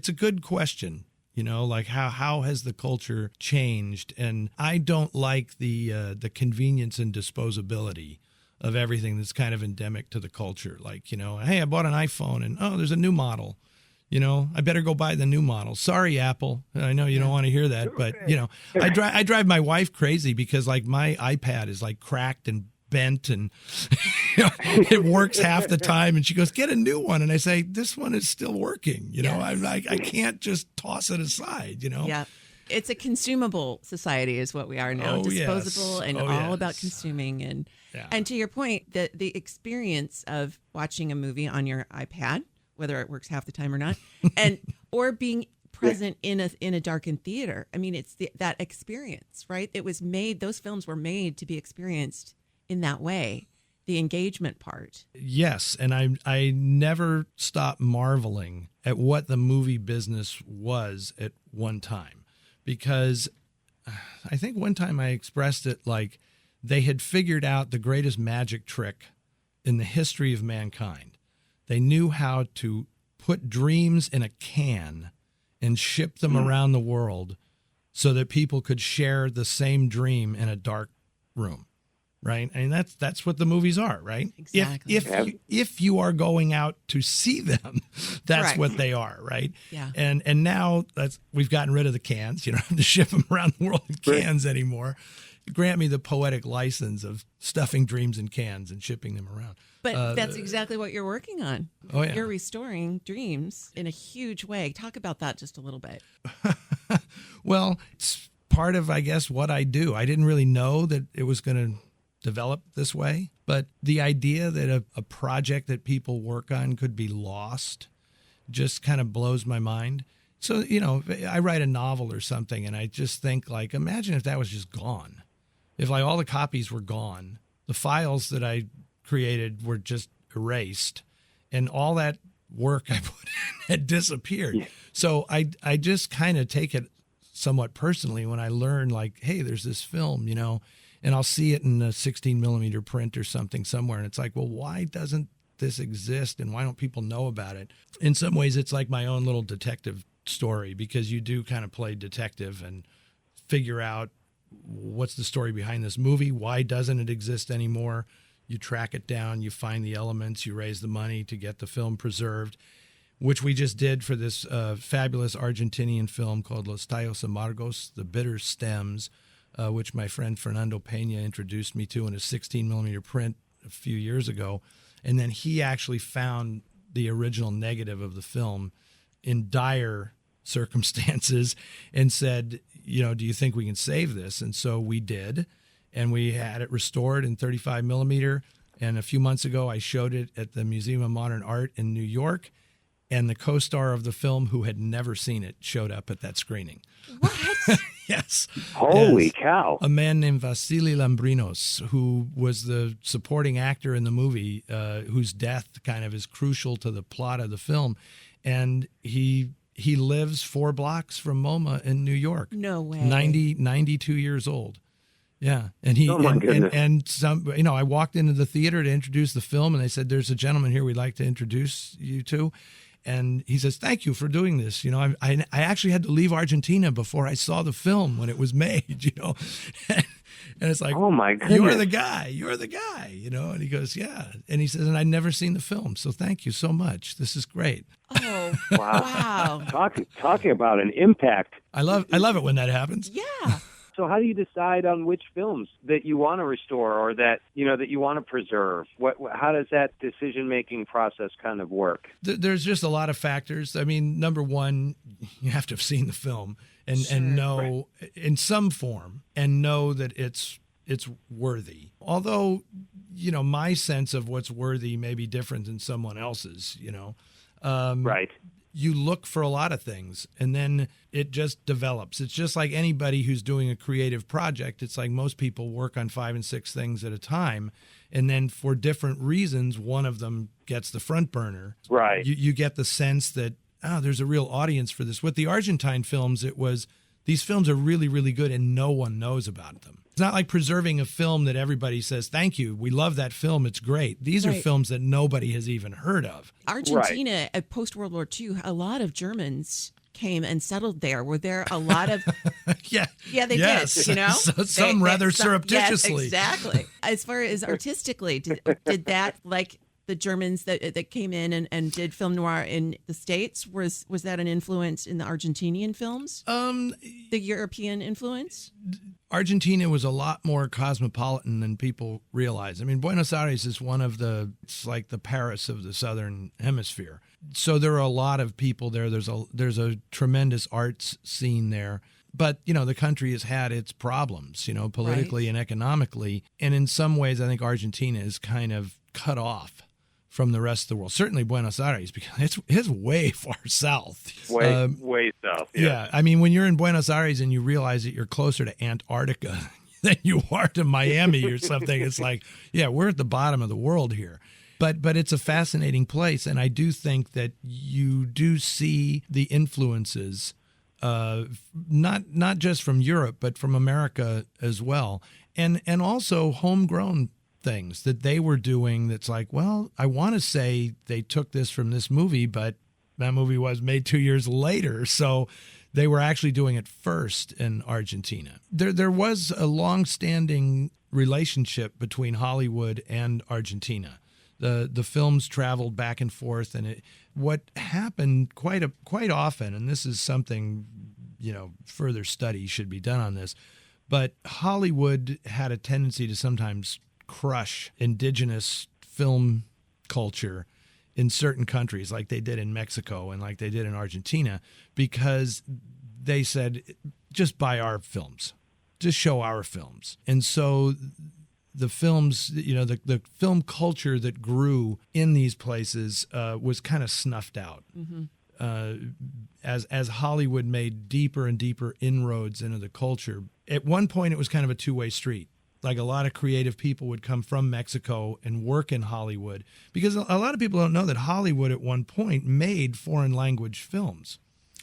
a good question. Like how has the culture changed? And I don't like the convenience and disposability of everything that's kind of endemic to the culture. Like, hey, I bought an iPhone and, oh, there's a new model. I better go buy the new model. Sorry, Apple. I know you don't want to hear that, but, I drive my wife crazy because, like, my iPad is, like, cracked and bent and it works half the time. And she goes, get a new one. And I say, this one is still working. I'm like, I can't just toss it aside, Yeah. It's a consumable society is what we are now. Disposable and all about consuming. And to your point, the experience of watching a movie on your iPad, whether it works half the time or not, or being present in a darkened theater. I mean, it's that experience, right? Those films were made to be experienced in that way. The engagement part. Yes, and I never stopped marveling at what the movie business was at one time. Because I think one time I expressed it like they had figured out the greatest magic trick in the history of mankind. They knew how to put dreams in a can and ship them around the world so that people could share the same dream in a dark room. Right. I mean, that's what the movies are. Right. Exactly. If you are going out to see them, that's what they are. Right. Yeah. And now we've gotten rid of the cans. You don't have to ship them around the world in cans anymore. Grant me the poetic license of stuffing dreams in cans and shipping them around. But that's exactly what you're working on. Oh, yeah. You're restoring dreams in a huge way. Talk about that just a little bit. Well, it's part of, I guess, what I do. I didn't really know that it was going to develop this way, but the idea that a project that people work on could be lost just kind of blows my mind. So, I write a novel or something and I just think, like, imagine if that was just gone. If, like, all the copies were gone, the files that I created were just erased and all that work I put in had disappeared. Yeah. So I just kind of take it somewhat personally when I learn, like, hey, there's this film, and I'll see it in a 16 millimeter print or something somewhere. And it's like, well, why doesn't this exist? And why don't people know about it? In some ways, it's like my own little detective story, because you do kind of play detective and figure out what's the story behind this movie. Why doesn't it exist anymore? You track it down, you find the elements, you raise the money to get the film preserved, which we just did for this fabulous Argentinian film called Los Tallos Amargos, The Bitter Stems, which my friend Fernando Peña introduced me to in a 16 millimeter print a few years ago. And then he actually found the original negative of the film in dire circumstances and said, do you think we can save this? And so we did, and we had it restored in 35 millimeter. And a few months ago, I showed it at the Museum of Modern Art in New York, and the co-star of the film, who had never seen it, showed up at that screening. What? Yes. Holy cow. A man named Vasily Lambrinos, who was the supporting actor in the movie, whose death kind of is crucial to the plot of the film. And he lives 4 blocks from MoMA in New York. No way. 92 years old. Yeah. And he, oh my goodness. and some, I walked into the theater to introduce the film, and they said, there's a gentleman here we'd like to introduce you to. And he says, thank you for doing this. I actually had to leave Argentina before I saw the film when it was made, And it's like, oh my goodness. You're the guy, And he goes, yeah. And he says, and I'd never seen the film, so thank you so much. This is great. Oh, wow. Talking about an impact. I love it when that happens. Yeah. So how do you decide on which films that you want to restore or that you want to preserve? How does that decision-making process kind of work? There's just a lot of factors. I mean, number one, you have to have seen the film and know in some form and know that it's worthy. Although, my sense of what's worthy may be different than someone else's, Right. You look for a lot of things, and then it just develops. It's just like anybody who's doing a creative project. It's like most people work on 5 and 6 things at a time, and then for different reasons, one of them gets the front burner. Right. You get the sense that, there's a real audience for this. With the Argentine films, it was, these films are really, really good, and no one knows about them. It's not like preserving a film that everybody says, thank you, we love that film, it's great. These are films that nobody has even heard of. Argentina, at post-World War II, a lot of Germans came and settled there. Were there a lot of... Yeah, they did, Some rather surreptitiously. Yes, exactly. As far as artistically, did that, like the Germans that came in and did film noir in the States, was that an influence in the Argentinian films? The European influence? Argentina was a lot more cosmopolitan than people realize. I mean, Buenos Aires is it's like the Paris of the Southern Hemisphere. So there are a lot of people there. There's a tremendous arts scene there. But, the country has had its problems, politically and economically. And in some ways, I think Argentina is kind of cut off from the rest of the world. Certainly Buenos Aires, because it's way far south. Way south. Yeah. I mean, when you're in Buenos Aires and you realize that you're closer to Antarctica than you are to Miami or something, it's like, yeah, we're at the bottom of the world here. But it's a fascinating place, and I do think that you do see the influences, not just from Europe, but from America as well, and also homegrown things that they were doing. That's like, well, I want to say they took this from this movie, but that movie was made 2 years later, so they were actually doing it first in Argentina. There was a long-standing relationship between Hollywood and Argentina. The films traveled back and forth, and what happened quite often, and this is something, further study should be done on this, but Hollywood had a tendency to sometimes crush indigenous film culture in certain countries, like they did in Mexico and like they did in Argentina, because they said, just buy our films, just show our films. And so the films, the film culture that grew in these places was kind of snuffed out. Mm-hmm. As Hollywood made deeper and deeper inroads into the culture. At one point, it was kind of a two-way street. Like, a lot of creative people would come from Mexico and work in Hollywood, because a lot of people don't know that Hollywood at one point made foreign language films.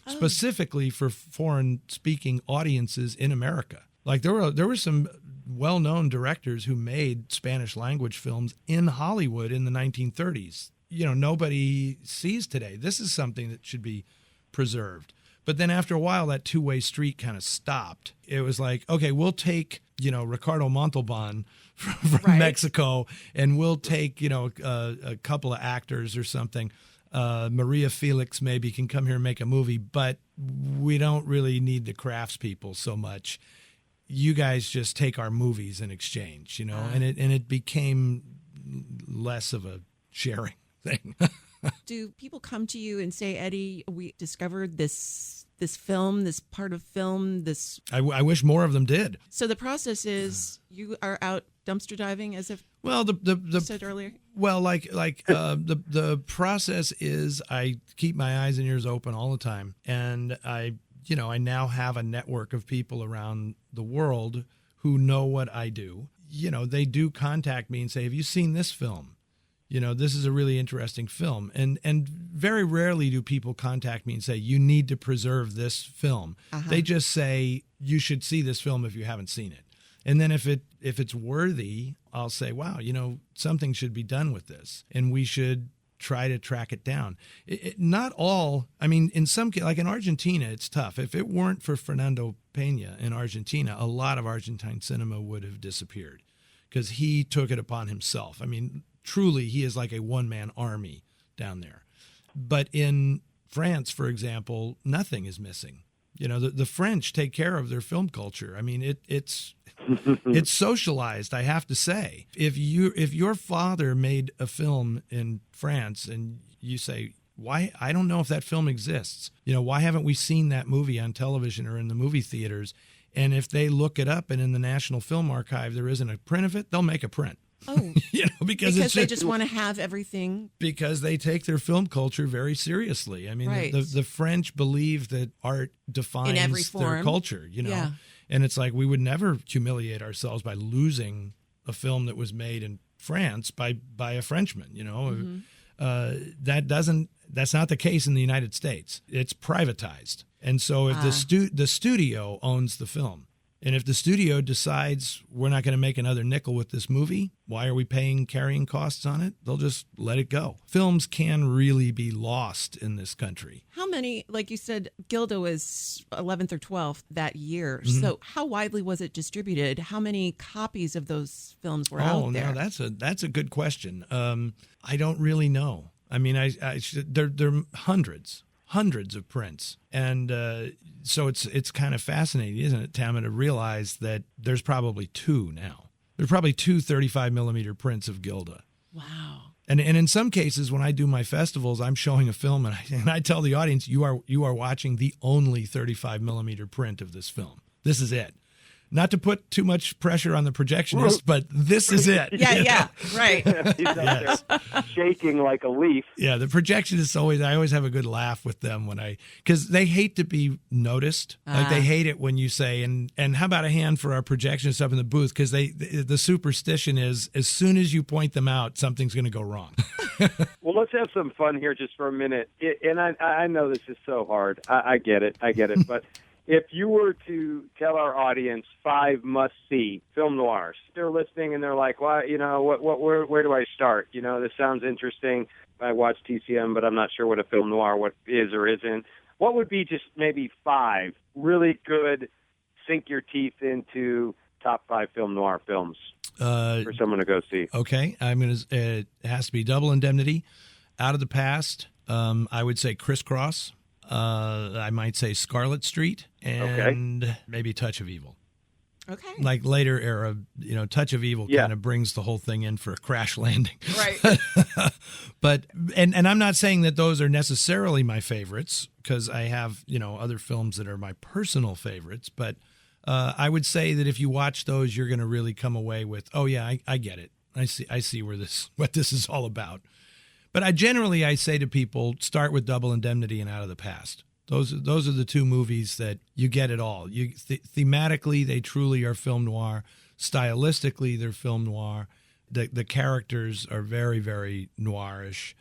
specifically for foreign-speaking audiences in America. Like there were some well-known directors who made Spanish-language films in Hollywood in the 1930s. Nobody sees today. This is something that should be preserved. But then after a while, that two-way street kind of stopped. It was like, okay, we'll take, Ricardo Montalban from Mexico, and we'll take, a couple of actors or something. Maria Felix maybe can come here and make a movie, but we don't really need the craftspeople so much. You guys just take our movies in exchange, and it became less of a sharing thing. Do people come to you and say, Eddie, we discovered this film, this part of film, this... I wish more of them did. So the process is you are out dumpster diving, as if you said earlier? Well, the process is I keep my eyes and ears open all the time, and I now have a network of people around the world who know what I do. They do contact me and say, have you seen this film? This is a really interesting film. And very rarely do people contact me and say, you need to preserve this film. Uh-huh. They just say, you should see this film if you haven't seen it. And then if it's worthy, I'll say, wow, something should be done with this. And we should try to track it down. Not all, in some cases, like in Argentina, it's tough. If it weren't for Fernando Peña in Argentina, a lot of Argentine cinema would have disappeared because he took it upon himself. Truly, he is like a one-man army down there. But in France, for example, nothing is missing. The French take care of their film culture. It's socialized, I have to say. If your father made a film in France and you say, why, I don't know if that film exists. Why haven't we seen that movie on television or in the movie theaters? And if they look it up and in the National Film Archive there isn't a print of it, they'll make a print. Oh, because they just want to have everything. Because they take their film culture very seriously. The French believe that art defines their culture, Yeah. And it's like we would never humiliate ourselves by losing a film that was made in France by a Frenchman, Mm-hmm. That's not the case in the United States. It's privatized. And so if the studio owns the film, and if the studio decides we're not going to make another nickel with this movie, why are we paying carrying costs on it? They'll just let it go. Films can really be lost in this country. How many, like you said, Gilda was 11th or 12th that year. Mm-hmm. So how widely was it distributed? How many copies of those films were out there? Oh, no, that's a good question. I don't really know. They're hundreds of prints. And so it's kind of fascinating, isn't it, Tama, to realize that there's probably two now. There's probably two 35-millimeter prints of Gilda. Wow. And in some cases, when I do my festivals, I'm showing a film, and I tell the audience, you are watching the only 35-millimeter print of this film. This is it. Not to put too much pressure on the projectionist, but this is it. Yeah, right. He's out there shaking like a leaf. Yeah, the projectionists I always have a good laugh with them because they hate to be noticed. Like they hate it when you say, and how about a hand for our projectionists up in the booth? Because the superstition is as soon as you point them out, something's going to go wrong. Well, let's have some fun here just for a minute. And I know this is so hard. I get it. But if you were to tell our audience 5 must-see film noirs, they're listening and they're like, well, where do I start? This sounds interesting. I watch TCM, but I'm not sure what a film noir what is or isn't. What would be just maybe 5 really good, sink your teeth into top 5 film noir films for someone to go see? Okay, it has to be Double Indemnity, Out of the Past. I would say Crisscross. I might say Scarlet Street and maybe Touch of Evil. Okay. Like later era, Touch of Evil kind of brings the whole thing in for a crash landing. Right. But I'm not saying that those are necessarily my favorites because I have, other films that are my personal favorites. But I would say that if you watch those, you're going to really come away with, oh yeah, I get it. I see what this is all about. But I say to people, start with Double Indemnity and Out of the Past. Those are the 2 movies that you get it all. Thematically, they truly are film noir. Stylistically, they're film noir. The characters are very, very noirish.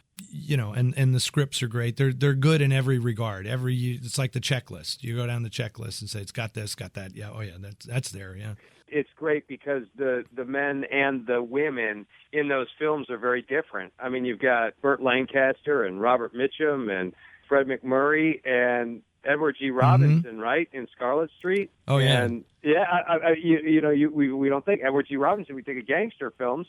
and the scripts are great. They're good in every regard. It's like the checklist. You go down the checklist and say, it's got this, got that. Yeah. Oh yeah. That's there. Yeah. It's great because the men and the women in those films are very different. I mean, you've got Burt Lancaster and Robert Mitchum and Fred McMurray and Edward G. Robinson, right, in Scarlet Street. Oh yeah. And yeah, we don't think Edward G. Robinson. We think of gangster films,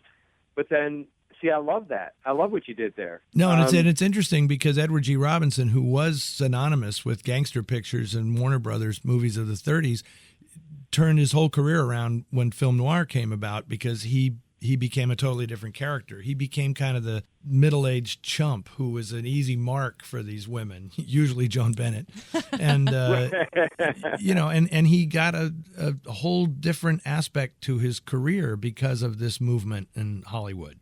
but then. See, I love that. I love what you did there. No, and it's interesting because Edward G. Robinson, who was synonymous with gangster pictures and Warner Brothers movies of the 30s, turned his whole career around when film noir came about because he became a totally different character. He became kind of the middle-aged chump who was an easy mark for these women, usually Joan Bennett. And, and he got a whole different aspect to his career because of this movement in Hollywood.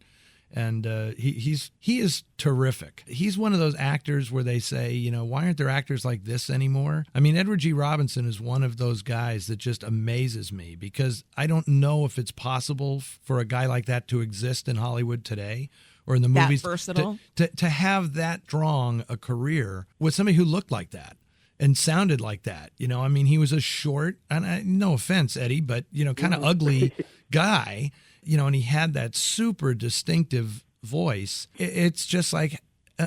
And he is terrific. He's one of those actors where they say, why aren't there actors like this anymore? I mean, Edward G. Robinson is one of those guys that just amazes me because I don't know if it's possible for a guy like that to exist in Hollywood today or in the movies. That versatile? To have that strong a career with somebody who looked like that and sounded like that. I mean, he was a short, and no offense, Eddie, but, kind of ugly guy. And he had that super distinctive voice. It's just like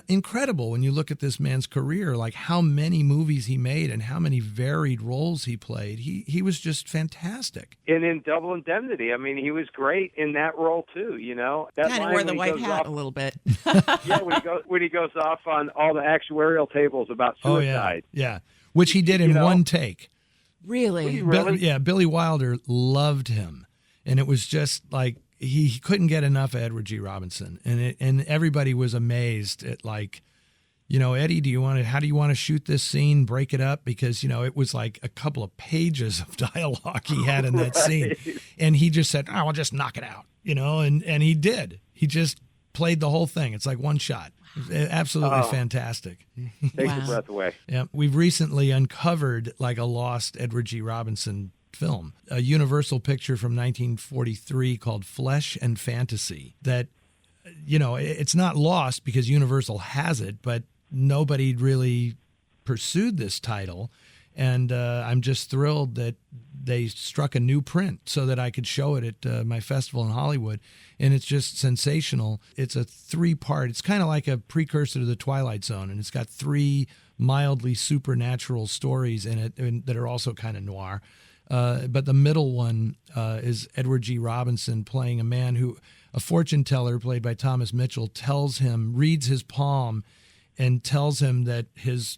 incredible when you look at this man's career, like how many movies he made and how many varied roles he played. He was just fantastic. And in Double Indemnity, I mean, he was great in that role too. That kind of wore the white hat a little bit. Yeah, when he goes off on all the actuarial tables about suicide. Oh yeah. Which he did in one take. Really? Billy Wilder loved him. And it was just like he couldn't get enough of Edward G. Robinson, and everybody was amazed at Eddie, how do you want to shoot this scene? Break it up because it was like a couple of pages of dialogue he had in that scene, and he just said, "I'll just knock it out," and he did. He just played the whole thing. It's like one shot. Absolutely fantastic. Takes your breath away. Yeah, we've recently uncovered like a lost Edward G. Robinson film, a Universal picture from 1943 called Flesh and Fantasy that, it's not lost because Universal has it, but nobody really pursued this title. And I'm just thrilled that they struck a new print so that I could show it at my festival in Hollywood. And it's just sensational. It's a 3-part. It's kind of like a precursor to The Twilight Zone. And it's got 3 mildly supernatural stories in it that are also kind of noir. But the middle one is Edward G. Robinson playing a man a fortune teller played by Thomas Mitchell, reads his palm and tells him that his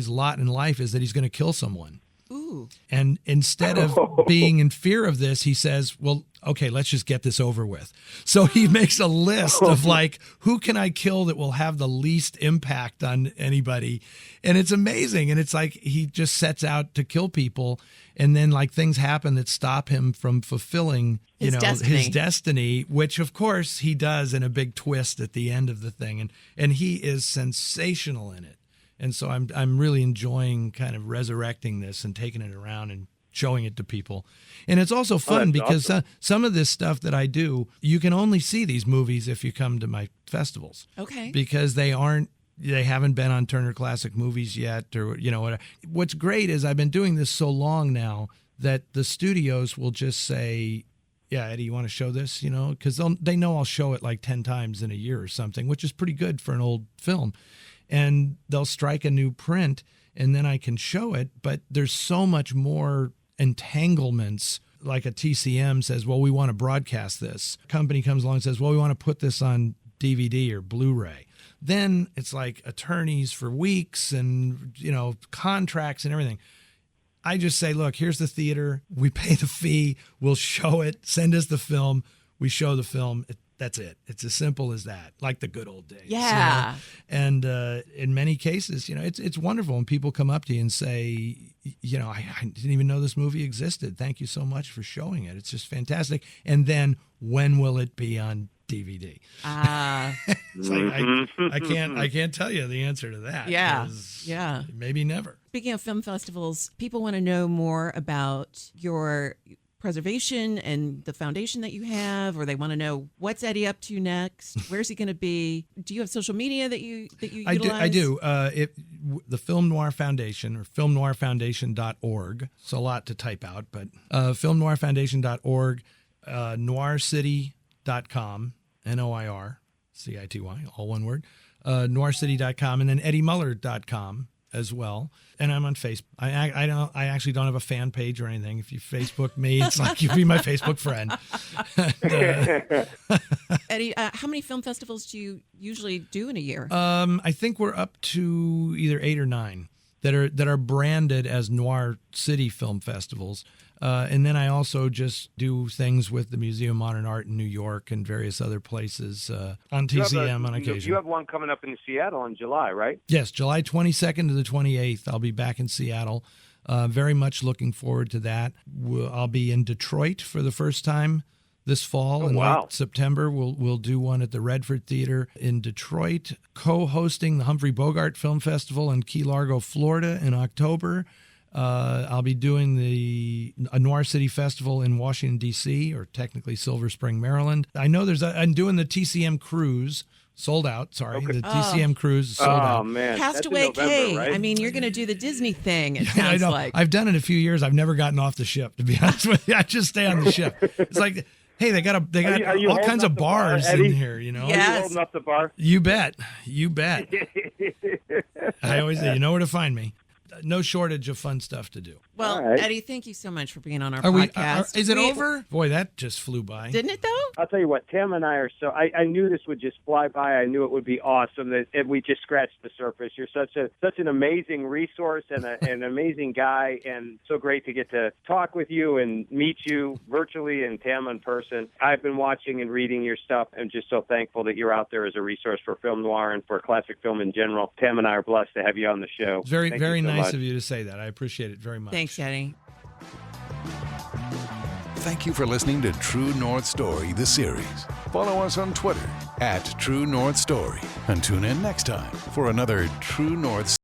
lot in life is that he's going to kill someone. Ooh. And instead of being in fear of this, he says, well, okay, let's just get this over with. So he makes a list of like, who can I kill that will have the least impact on anybody? And it's amazing. And it's like he just sets out to kill people. And then like things happen that stop him from fulfilling, his destiny, which of course he does in a big twist at the end of the thing. And he is sensational in it. And so I'm really enjoying kind of resurrecting this and taking it around and showing it to people. And it's also fun because awesome. Some of this stuff that I do, you can only see these movies if you come to my festivals. Okay. Because they haven't been on Turner Classic Movies yet or, whatever. What's great is I've been doing this so long now that the studios will just say, yeah, Eddie, you want to show this? Because they know I'll show it like 10 times in a year or something, which is pretty good for an old film. And they'll strike a new print and then I can show it. But there's so much more entanglements. Like a TCM says, well, we want to broadcast this. A company comes along and says, well, we want to put this on DVD or Blu-ray. Then it's like attorneys for weeks and, contracts and everything. I just say, look, here's the theater. We pay the fee. We'll show it. Send us the film. We show the film. That's it. It's as simple as that, like the good old days. Yeah. And in many cases, it's wonderful when people come up to you and say, I didn't even know this movie existed. Thank you so much for showing it. It's just fantastic. And then when will it be on DVD? It's like, I can't tell you the answer to that. Yeah. Maybe never. Speaking of film festivals, people want to know more about your preservation and the foundation that you have, or they want to know what's Eddie up to next? Where's he going to be? Do you have social media that you utilize? I do. The Film Noir Foundation, or filmnoirfoundation.org. It's a lot to type out, but filmnoirfoundation.org, noircity.com, NOIRCITY, all one word, noircity.com, and then eddiemuller.com as well. And I'm on Facebook. I actually don't have a fan page or anything. If you Facebook me, it's like you be my Facebook friend. Eddie, how many film festivals do you usually do in a year? I think we're up to either 8 or 9 that are branded as Noir City Film Festivals. And then I also just do things with the Museum of Modern Art in New York and various other places on TCM on occasion. You have one coming up in Seattle in July, right? Yes, July 22nd to the 28th. I'll be back in Seattle. Very much looking forward to that. I'll be in Detroit for the first time this fall. In late September, we'll do one at the Redford Theater in Detroit, co-hosting the Humphrey Bogart Film Festival in Key Largo, Florida in October. I'll be doing a Noir City Festival in Washington, D.C., or technically Silver Spring, Maryland. I know I'm doing the TCM Cruise, sold out, sorry. Okay. The TCM Cruise is sold out. Oh, man. Castaway Cay. Right? I mean, you're going to do the Disney thing, it sounds like. I've done it a few years. I've never gotten off the ship, to be honest with you. I just stay on the ship. It's like, hey, they got all kinds of bars in here, you know? Yes. Are you holding up the bar? You bet. I always say, you know where to find me. No shortage of fun stuff to do. Well, right. Eddie, thank you so much for being on our podcast. Is it over? Boy, that just flew by. Didn't it, though? I'll tell you what, Tam and I are I knew this would just fly by. I knew it would be awesome. And we just scratched the surface. You're such an amazing resource and an amazing guy, and so great to get to talk with you and meet you virtually and Tam in person. I've been watching and reading your stuff. I'm just so thankful that you're out there as a resource for film noir and for classic film in general. Tam and I are blessed to have you on the show. It's very nice of you to say that. I appreciate it very much. Thanks, Eddie. Thank you for listening to True North Story, the series. Follow us on Twitter @True North Story, and tune in next time for another True North